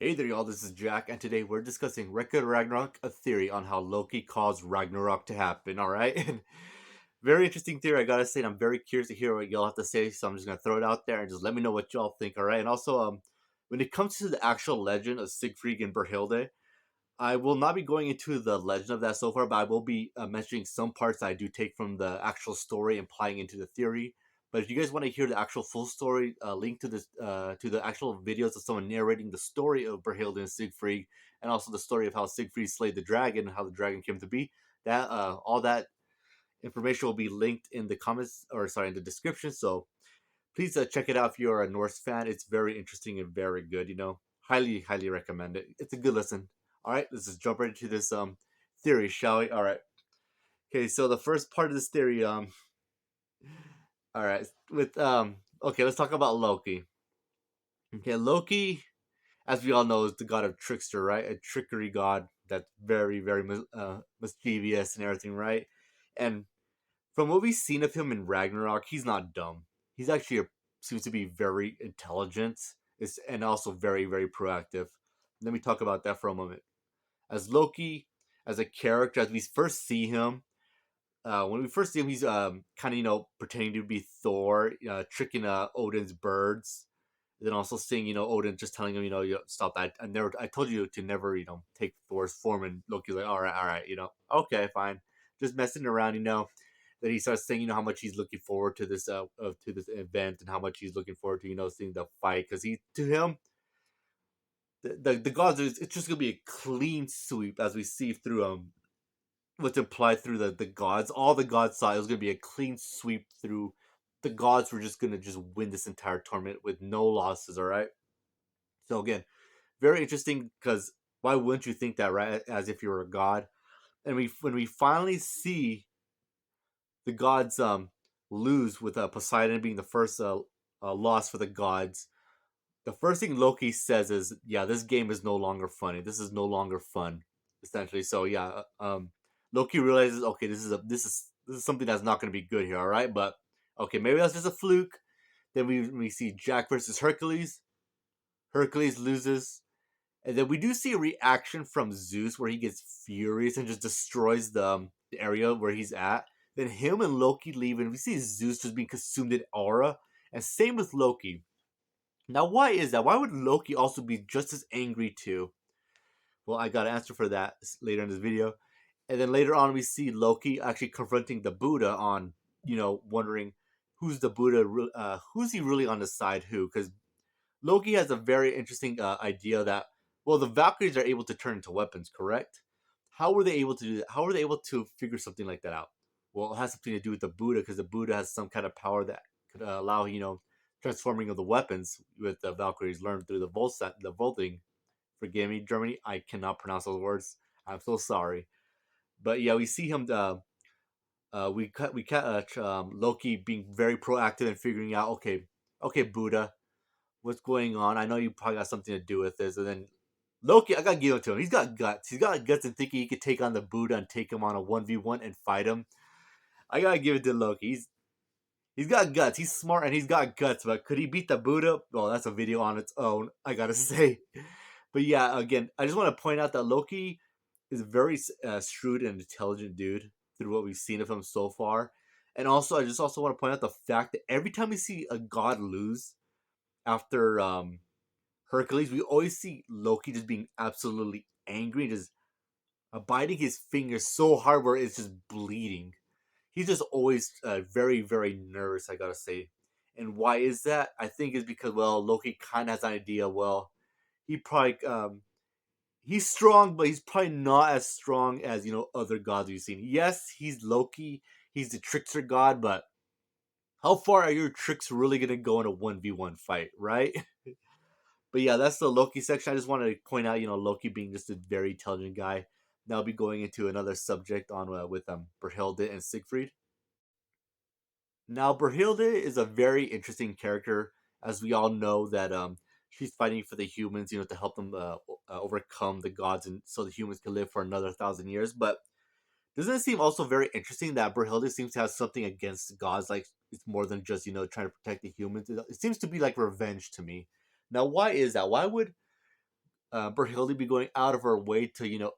Hey there, y'all. This is Jack, and today we're discussing Record Ragnarok, a theory on how Loki caused Ragnarok to happen. All right, and very interesting theory. I gotta say, and I'm very curious to hear what y'all have to say. So I'm just gonna throw it out there and just let me know what y'all think. All right, and also, when it comes to the actual legend of Siegfried and Brunhilde, I will not be going into the legend of that so far, but I will be mentioning some parts I do take from the actual story and applying into the theory. But if you guys want to hear the actual full story, link to this to the actual videos of someone narrating the story of Brunhilde and Siegfried, and also the story of how Siegfried slayed the dragon and how the dragon came to be. That all that information will be linked in the comments, or sorry, in the description. So please check it out if you're a Norse fan. It's very interesting and very good. Highly recommend it. It's a good listen. All right, let's just jump right into this theory, shall we? All right. Okay, so the first part of this theory, all right, with okay, let's talk about Loki. Okay, Loki, as we all know, is the god of trickster, right? A trickery god that's very mischievous and everything, right? And from what we've seen of him in Ragnarok, he's not dumb. He's actually seems to be very intelligent, and also very proactive. Let me talk about that for a moment. As Loki, as a character, as we first see him, when we first see him, he's kind of pretending to be Thor, tricking Odin's birds. Then also seeing Odin just telling him stop that. I told you to never take Thor's form, and Loki's like all right okay fine, just messing around. Then he starts saying how much he's looking forward to this event, and how much he's looking forward to seeing the fight, because he to him the gods, it's just gonna be a clean sweep, as we see through what's implied through the gods. All the gods saw it was gonna be a clean sweep through. The gods were just gonna just win this entire tournament with no losses. All right. So again, very interesting, because why wouldn't you think that, right? As if you were a god. And when we finally see the gods lose, with Poseidon being the first loss for the gods, the first thing Loki says is, "Yeah, this game is no longer funny. This is no longer fun." Essentially, so yeah, Loki realizes, okay, this is something that's not going to be good here. All right, but okay, maybe that's just a fluke. Then we see Jack versus Hercules. Hercules loses, and then we do see a reaction from Zeus where he gets furious and just destroys the area where he's at. Then him and Loki leave, and we see Zeus just being consumed in aura. And same with Loki. Now, why is that? Why would Loki also be just as angry too? Well, I got an answer for that later in this video. And then later on, we see Loki actually confronting the Buddha on, wondering who's the Buddha, who's he really on the side who? Because Loki has a very interesting idea that, well, the Valkyries are able to turn into weapons, correct? How were they able to do that? How were they able to figure something like that out? Well, it has something to do with the Buddha, because the Buddha has some kind of power that could allow, transforming of the weapons with the Valkyries learned through the Volting. Forgive me, Germany. I cannot pronounce those words. I'm so sorry. But yeah, we see him. We catch Loki being very proactive in figuring out. Okay, Buddha, what's going on? I know you probably got something to do with this. And then Loki, I gotta give it to him. He's got guts. He's got guts in thinking he could take on the Buddha and take him on a 1v1 and fight him. I gotta give it to Loki. He's got guts. He's smart and he's got guts. But could he beat the Buddha? Well, that's a video on its own, I gotta say. But yeah, again, I just want to point out that Loki is a very shrewd and intelligent dude through what we've seen of him so far. And also, I just also want to point out the fact that every time we see a god lose after Hercules, we always see Loki just being absolutely angry, just biting his fingers so hard where it's just bleeding. He's just always very nervous, I gotta say. And why is that? I think is because, well, Loki kind of has an idea. Well, he probably he's strong, but he's probably not as strong as other gods we've seen. Yes, he's Loki. He's the trickster god, but how far are your tricks really gonna go in a 1v1 fight, right? But yeah, that's the Loki section. I just wanted to point out, Loki being just a very intelligent guy. Now I'll be going into another subject on with Brunhilde and Siegfried. Now Brunhilde is a very interesting character, as we all know that she's fighting for the humans, to help them overcome the gods, and so the humans can live for another 1,000 years. But doesn't it seem also very interesting that Brunhilde seems to have something against the gods? Like, it's more than just trying to protect the humans. It seems to be like revenge to me. Now, why is that? Why would Brunhilde be going out of her way to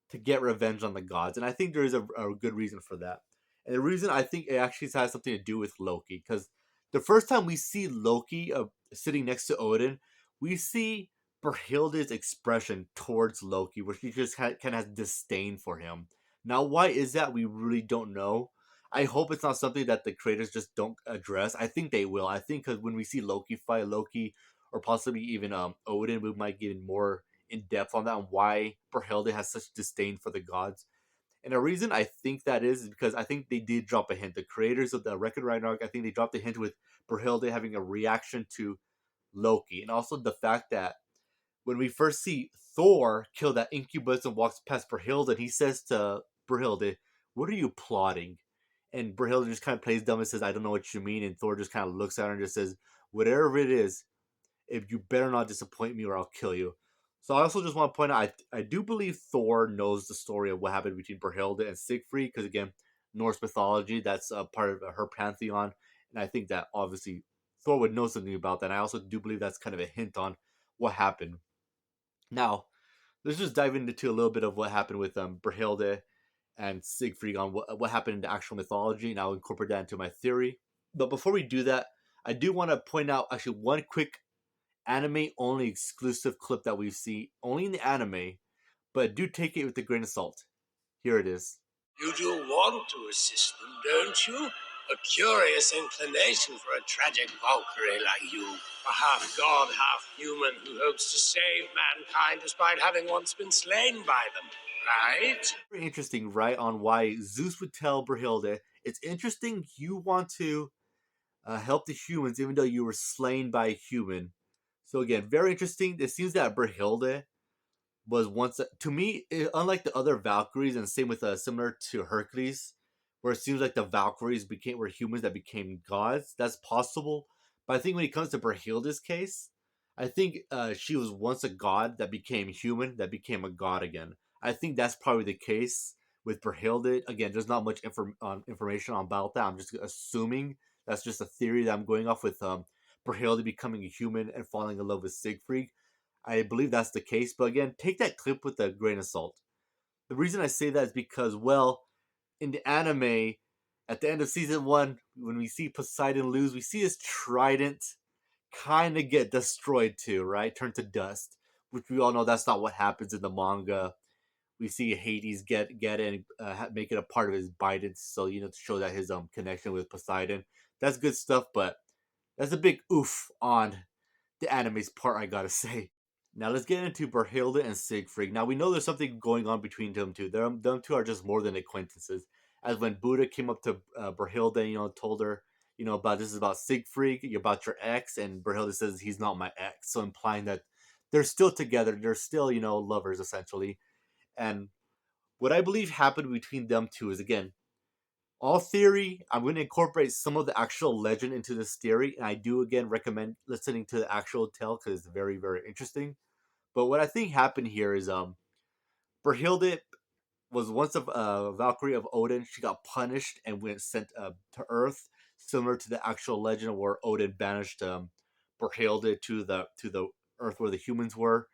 to get revenge on the gods, and I think there is a good reason for that. And the reason I think it actually has something to do with Loki, because the first time we see Loki sitting next to Odin, we see Brunhilde's expression towards Loki, where she just kind of has disdain for him. Now, why is that? We really don't know. I hope it's not something that the creators just don't address. I think they will. I think because when we see Loki fight Loki, or possibly even Odin, we might get more in depth on that and why Brunhilde has such disdain for the gods. And the reason I think that is because I think they did drop a hint. The creators of the Record Ragnarok, I think they dropped a hint with Brunhilde having a reaction to Loki, and also the fact that when we first see Thor kill that incubus and walks past Brunhilde, and he says to Brunhilde, "What are you plotting?" And Brunhilde just kind of plays dumb and says, "I don't know what you mean." And Thor just kind of looks at her and just says, "Whatever it is, if you better not disappoint me or I'll kill you." So I also just want to point out, I do believe Thor knows the story of what happened between Brunhilde and Siegfried, because again, Norse mythology, that's a part of her pantheon, and I think that obviously Thor would know something about that. And I also do believe that's kind of a hint on what happened. Now, let's just dive into a little bit of what happened with Brunhilde and Siegfried on what happened in the actual mythology, and I'll incorporate that into my theory. But before we do that, I do want to point out actually one quick anime only exclusive clip that we see only in the anime, but do take it with a grain of salt. Here it is. You do want to assist them, don't you? A curious inclination for a tragic Valkyrie like you. A half god, half human who hopes to save mankind despite having once been slain by them, right? Very interesting, right? On why Zeus would tell Brunhilde, it's interesting you want to help the humans even though you were slain by a human. So again, very interesting. It seems that Brunhilde was once to me, unlike the other Valkyries, and same with similar to Hercules, where it seems like the Valkyries became were humans that became gods. That's possible, but I think when it comes to Brunhilde's case, I think she was once a god that became human, that became a god again. I think that's probably the case with Brunhilde. Again, there's not much information about that. I'm just assuming that's just a theory that I'm going off with. Brunhilde becoming a human and falling in love with Siegfried. I believe that's the case, but again, take that clip with a grain of salt. The reason I say that is because, well, in the anime, at the end of season one, when we see Poseidon lose, we see his trident kind of get destroyed too, right? Turn to dust, which we all know that's not what happens in the manga. We see Hades get in, make it a part of his bidence, so to show that his connection with Poseidon. That's good stuff, but that's a big oof on the anime's part, I gotta say. Now let's get into Brunhilde and Siegfried. Now we know there's something going on between them two. Them two are just more than acquaintances. As when Buddha came up to Brunhilde, told her, about this is about Siegfried, about your ex, and Brunhilde says he's not my ex, so implying that they're still together. They're still, lovers essentially. And what I believe happened between them two is again all theory. I'm going to incorporate some of the actual legend into this theory, and I do again recommend listening to the actual tale because it's very, very interesting. But what I think happened here is Brunhilde was once a Valkyrie of Odin. She got punished and went sent to Earth, similar to the actual legend where Odin banished Brunhilde to the Earth where the humans were.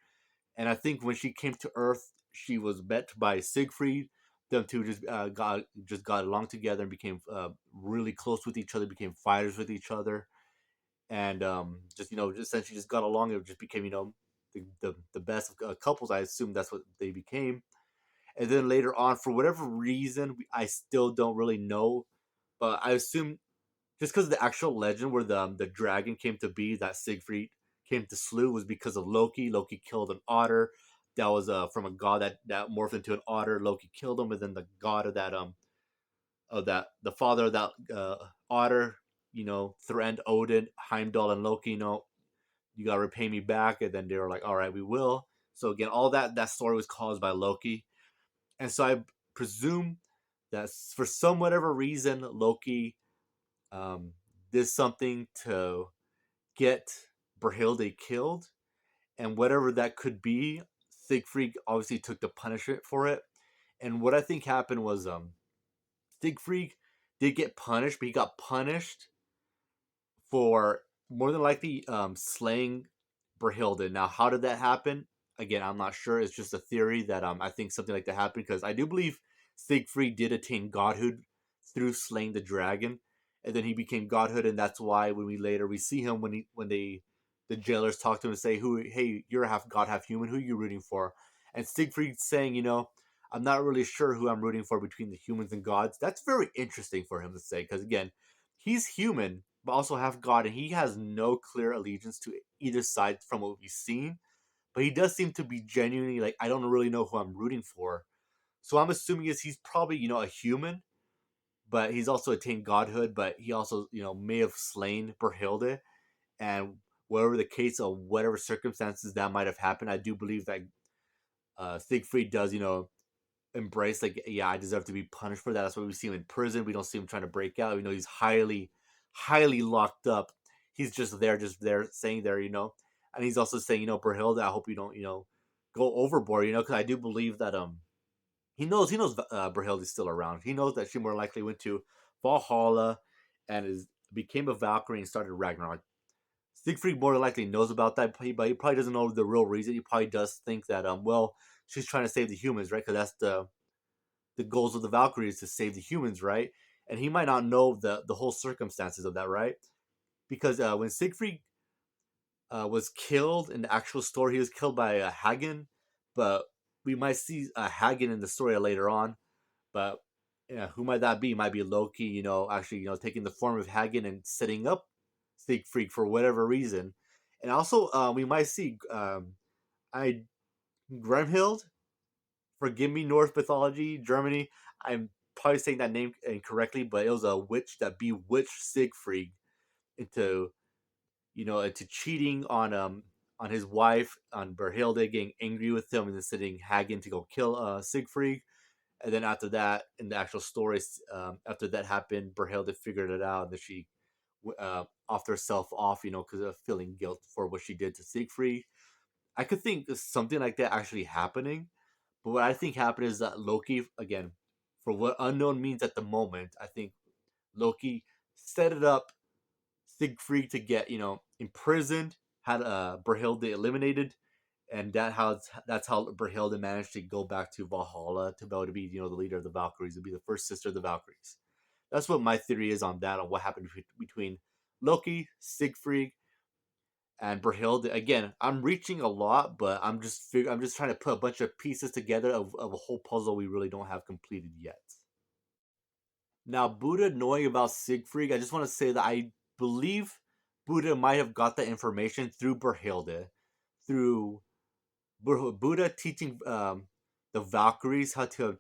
And I think when she came to Earth, she was met by Siegfried. Them two just got along together and became really close with each other. Became fighters with each other, and just essentially just got along. It just became the best of couples. I assume that's what they became. And then later on, for whatever reason, I still don't really know, but I assume just because the actual legend where the dragon came to be that Siegfried came to slew was because of Loki. Loki killed an otter that was from a god that morphed into an otter. Loki killed him, and then the god of that the father of that otter, threatened Odin, Heimdall, and Loki. You gotta repay me back, and then they were like, all right, we will. So again, all that story was caused by Loki, and so I presume that for some whatever reason Loki um, did something to get Brunhilde killed, and whatever that could be, Siegfried obviously took the punishment for it. And what I think happened was Siegfried did get punished, but he got punished for more than likely slaying Brunhilde. Now, how did that happen? again, I'm not sure. It's just a theory that I think something like that happened because I do believe Siegfried did attain godhood through slaying the dragon, and then he became godhood, and that's why when we see him when the jailers talk to him and say, "Who? Hey, you're half god, half human. Who are you rooting for?" And Siegfried saying, "I'm not really sure who I'm rooting for between the humans and gods." That's very interesting for him to say because again, he's human but also half god, and he has no clear allegiance to either side from what we've seen. But he does seem to be genuinely like, I don't really know who I'm rooting for. So I'm assuming is he's probably a human, but he's also attained godhood. But he also may have slain Brunhilde, and whatever the case of whatever circumstances that might have happened, I do believe that Siegfried does embrace like, yeah, I deserve to be punished for that. That's why we see him in prison. We don't see him trying to break out. He's highly locked up. He's just there, saying there, and he's also saying, Brunhilde, I hope you don't, go overboard, because I do believe that he knows Brunhilde is still around. He knows that she more likely went to Valhalla and became a Valkyrie and started Ragnarok. Siegfried more likely knows about that, but he probably doesn't know the real reason. He probably does think that well, she's trying to save the humans, right? Because that's the goals of the Valkyrie is to save the humans, right? And he might not know the whole circumstances of that, right? Because when Siegfried was killed in the actual story, he was killed by Hagen, but we might see Hagen in the story later on. But who might that be? It might be Loki, actually, taking the form of Hagen and setting up Siegfried for whatever reason. And also, we might see I Grimhild. Forgive me, Norse mythology, Germany. I'm probably saying that name incorrectly, but it was a witch that bewitched Siegfried into into cheating on his wife, on Brunhilde, getting angry with him, and then sending Hagen to go kill Siegfried. And then after that, in the actual story, after that happened, Brunhilde figured it out, and then she offed herself off, because of feeling guilt for what she did to Siegfried. I could think of something like that actually happening, but what I think happened is that Loki, again, for what unknown means at the moment, I think Loki set it up Siegfried to get imprisoned, had Brunhilde eliminated, and that's how Brunhilde managed to go back to Valhalla to be able to be the leader of the Valkyries, to be the first sister of the Valkyries. That's what my theory is on that, on what happened between Loki, Siegfried, and Brunhilde. Again, I'm reaching a lot, but I'm just trying to put a bunch of pieces together of a whole puzzle we really don't have completed yet. Now, Buddha knowing about Siegfried, I just want to say that I believe Buddha might have got that information through Brunhilde, through Buddha teaching the Valkyries how to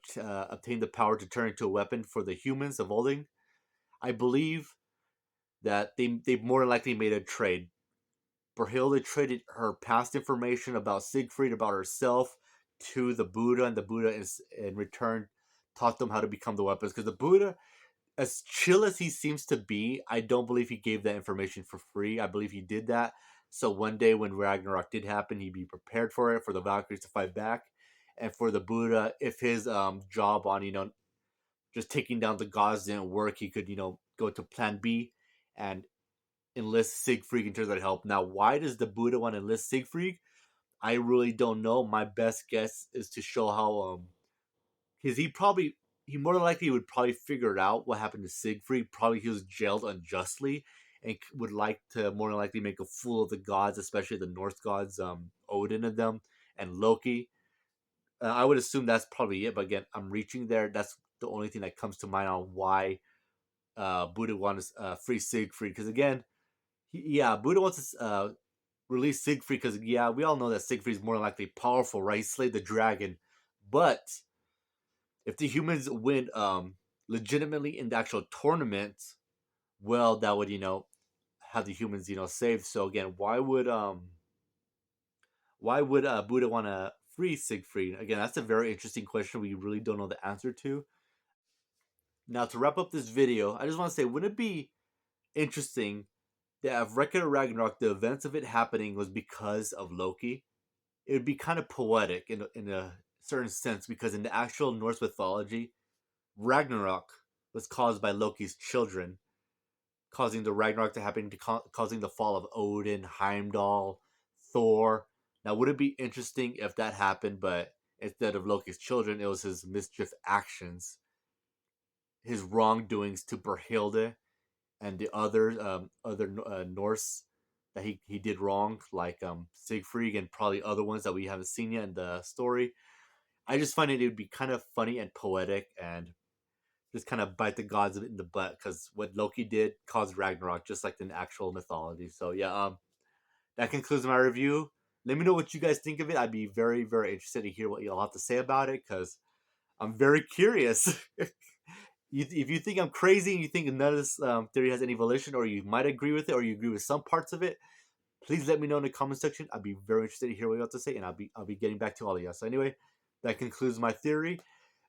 obtain the power to turn into a weapon for the humans evolving. I believe that they more likely made a trade. Brunhilde traded her past information about Siegfried, about herself, to the Buddha, and the Buddha in return taught them how to become the weapons. Because the Buddha, as chill as he seems to be, I don't believe he gave that information for free. I believe he did that so one day when Ragnarok did happen, he'd be prepared for it, for the Valkyries to fight back, and for the Buddha, if his job on just taking down the gods didn't work, he could go to Plan B and enlist Siegfried in terms of help. Now, why does the Buddha want to enlist Siegfried? I really don't know. My best guess is to show how because he more than likely would probably figure it out what happened to Siegfried. Probably he was jailed unjustly and would like to more than likely make a fool of the gods, especially the Norse gods, Odin and them, and Loki. I would assume that's probably it. But again, I'm reaching there. That's the only thing that comes to mind on why Buddha wants free Siegfried. Because again, Buddha wants to release Siegfried because we all know that Siegfried is more than likely powerful, right? He slayed the dragon, but if the humans win legitimately in the actual tournament, well, that would have the humans saved. So again, why would Buddha want to free Siegfried? Again, that's a very interesting question we really don't know the answer to. Now, to wrap up this video, I just want to say, wouldn't it be interesting that if Record of Ragnarok, the events of it happening was because of Loki? It would be kind of poetic in a certain sense, because in the actual Norse mythology, Ragnarok was caused by Loki's children, causing the Ragnarok to happen, causing the fall of Odin, Heimdall, Thor. Now, would it be interesting if that happened, but instead of Loki's children, it was his mischief actions, his wrongdoings to Brunhilde and the other Norse that he did wrong, like Siegfried and probably other ones that we haven't seen yet in the story. I just find it would be kind of funny and poetic and just kind of bite the gods in the butt because what Loki did caused Ragnarok, just like in actual mythology. So yeah, that concludes my review. Let me know what you guys think of it. I'd be very, very interested to hear what y'all have to say about it because I'm very curious. If you think I'm crazy and you think none of this theory has any volition, or you might agree with it, or you agree with some parts of it, please let me know in the comment section. I'd be very interested to hear what you have to say, and I'll be getting back to all of you. So anyway, that concludes my theory,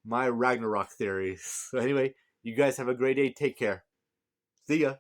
my Ragnarok theory. So anyway, you guys have a great day. Take care. See ya.